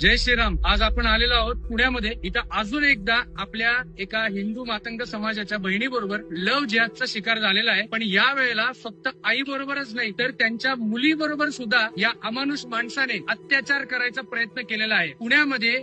जय श्रीराम. आज आपण आलेलो आहोत पुण्यामध्ये. इथं अजून एकदा आपल्या एका हिंदू मातंग समाजाच्या बहिणीबरोबर लव्ह जिहादचा शिकार झालेला आहे. पण या वेळेला फक्त आई बरोबरच नाही तर त्यांच्या मुलीबरोबर सुद्धा या अमानुष माणसाने अत्याचार करायचा प्रयत्न केलेला आहे. पुण्यामध्ये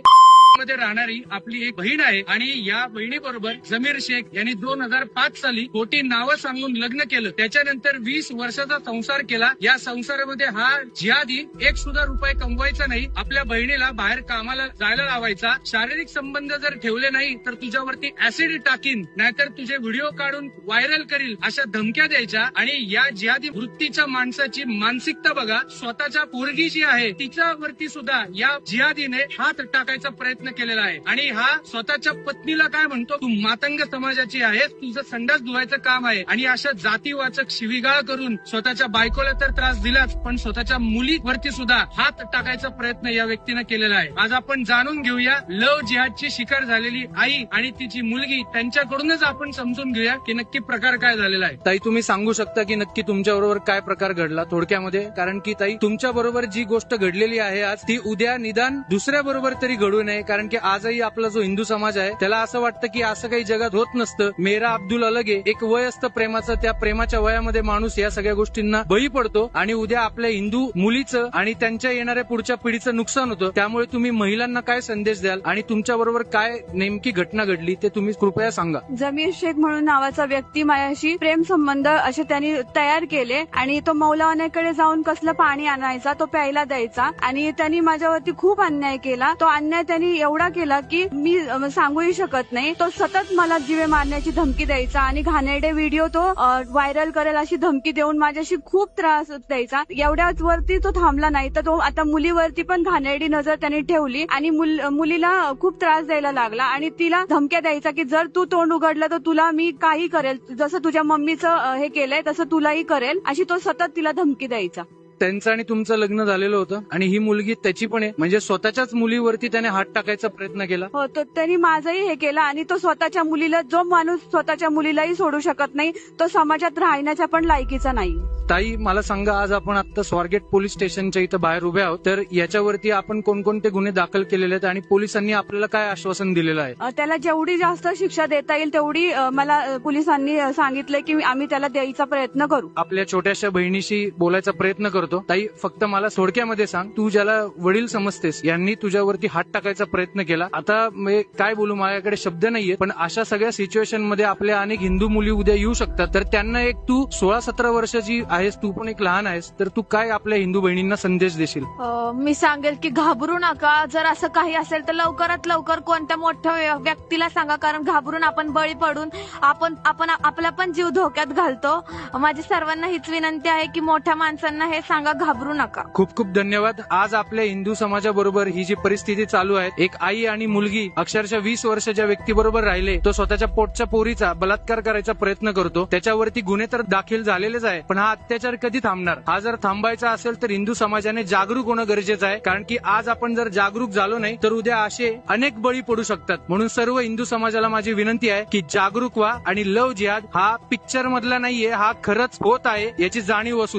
मध्ये राहणारी आपली एक बहीण आहे आणि या बहिणीबरोबर जमीर शेख यांनी 2005 साली खोटी नावं सांगून लग्न केलं. त्याच्यानंतर 20 वर्षाचा संसार केला. या संसारामध्ये हा जिहादी एक सुद्धा रुपये कमवायचा नाही. आपल्या बहिणीला बाहेर कामाला जायला लावायचा. शारीरिक संबंध जर ठेवले नाही तर तुझ्यावरती ऍसिड टाकीन, नाहीतर तुझे व्हिडिओ काढून व्हायरल करील, अशा धमक्या द्यायच्या. आणि या जिहादी वृत्तीच्या माणसाची मानसिकता बघा. स्वतःच्या पोरगी जी आहे तिच्यावरती सुद्धा या जिहादीने हात टाकायचा प्रयत्न केलेला आहे. आणि हा स्वतःच्या पत्नीला काय म्हणतो, तू मातंग समाजाची आहेस, तुझं संडास धुवायचं काम आहे. आणि अशा जातीवाचक शिवीगाळ करून स्वतःच्या बायकोला तर त्रास दिलाच, पण स्वतःच्या मुलीवरती सुद्धा हात टाकायचा प्रयत्न या व्यक्तीने केलेला आहे. आज आपण जाणून घेऊया लव्ह जिहादची शिकार झालेली आई आणि तिची मुलगी, त्यांच्याकडूनच आपण समजून घेऊया की नक्की प्रकार काय झालेला आहे. ताई, तुम्ही सांगू शकता की नक्की तुमच्या बरोबर काय प्रकार घडला थोडक्यामध्ये? कारण की ताई, तुमच्या बरोबर जी गोष्ट घडलेली आहे आज, ती उद्या निदान दुसऱ्या बरोबर तरी घडू नये. कारण की आजही आपला जो हिंदू समाज आहे त्याला असं वाटतं की असं काही जगात होत नसतं. मेरा अब्दुल अलग आहे. एक वय असतं प्रेमाचं, त्या प्रेमाच्या वयामध्ये माणूस या सगळ्या गोष्टींना बळी पडतो आणि उद्या आपल्या हिंदू मुलीचं आणि त्यांच्या येणाऱ्या पुढच्या पिढीचं नुकसान होतं. त्यामुळे तुम्ही महिलांना काय संदेश द्याल आणि तुमच्या बरोबर काय नेमकी घटना घडली ते तुम्ही कृपया सांगा. जमीर शेख म्हणून नावाचा व्यक्ती माझ्याशी प्रेम संबंध असे त्यांनी तयार केले आणि तो मौलावाण्याकडे जाऊन कसलं पाणी आणायचा, तो प्यायला द्यायचा आणि त्यांनी माझ्यावरती खूप अन्याय केला. तो अन्याय त्यांनी एवढा केला की मी सांगूही शकत नाही. तो सतत मला जीवे मारण्याची धमकी द्यायचा आणि घाणेरडे व्हिडिओ तो व्हायरल करेल अशी धमकी देऊन माझ्याशी खूप त्रास द्यायचा. एवढ्याच वरती तो थांबला नाही तर तो आता मुलीवरती पण घाणेरडी नजर त्यांनी ठेवली आणि मुलीला खूप त्रास द्यायला लागला आणि तिला धमक्या द्यायचा की जर तू तोंड उघडलं तर तुला मी काही करेल, जसं तुझ्या मम्मीचं हे केलंय तसं तुलाही करेल, अशी तो सतत तिला धमकी द्यायचा. त्यांचं आणि तुमचं लग्न झालेलं होतं आणि ही मुलगी त्याची पण आहे, म्हणजे स्वतःच्याच मुलीवरती त्याने हात टाकायचा प्रयत्न केला. हो, तो त्यांनी माझंही हे केलं आणि तो स्वतःच्या मुलीला, जो माणूस स्वतःच्या मुलीलाही सोडू शकत नाही तो समाजात राहण्याच्या पण लायकीचा नाही. ताई, मला सांगा, आज आपण आता स्वारगेट पोलीस स्टेशनच्या इथं बाहेर उभे आहोत, तर याच्यावरती आपण कोणकोणते गुन्हे दाखल केलेले आहेत आणि पोलिसांनी आपल्याला काय आश्वासन दिलेलं आहे? त्याला जेवढी जास्त शिक्षा देता येईल तेवढी मला पोलिसांनी सांगितलंय की आम्ही त्याला द्यायचा प्रयत्न करू. आपल्या छोट्याशा बहिणीशी बोलायचा प्रयत्न करतो. ताई, फक्त मला थोडक्यामध्ये सांग, तू ज्याला वडील समजतेस यांनी तुझ्यावरती हात टाकायचा प्रयत्न केला. आता काय बोलू, माझ्याकडे शब्द नाहीये, पण अशा सगळ्या सिच्युएशन मध्ये आपल्या अनेक हिंदू मुली उद्या येऊ शकतात. तर त्यांना एक, तू 16-17 वर्षाची आहेस, तू पण एक लहान आहेस, तर तू काय आपल्या हिंदू बहिणींना संदेश देशील? मी सांगेल की घाबरू नका. जर असं काही असेल तर लवकरात लवकर कोणत्या मोठ्या व्यक्तीला सांगा, कारण घाबरून आपण बळी पडून आपण आपला पण जीव धोक्यात घालतो. माझी सर्वांना हीच विनंती आहे की मोठ्या माणसांना हे सांगा, घाबरू नका. खूप खूप धन्यवाद. आज आपल्या हिंदू समाजाबरोबर ही जी परिस्थिती चालू आहे, एक आई आणि मुलगी अक्षरशः 20 वर्षाच्या व्यक्तीबरोबर राहिले, तो स्वतःच्या पोटच्या पोरीचा बलात्कार करायचा प्रयत्न करतो. त्याच्यावरती गुन्हे तर दाखल झालेलेच आहे, पण हा अत्याचार कधी थांबणार? हा जर थांबायचा असेल तर हिंदू समाजाने जागरूक होणं गरजेचं आहे. कारण की आज आपण जर जागरूक झालो नाही तर उद्या असे अनेक बळी पडू शकतात. म्हणून सर्व हिंदू समाजाला माझी विनंती आहे की जागरूक व्हा आणि लव्ह जिहाद हा पिक्चर मधला नाहीये, हा खरंच होत आहे याची जाणीव असू.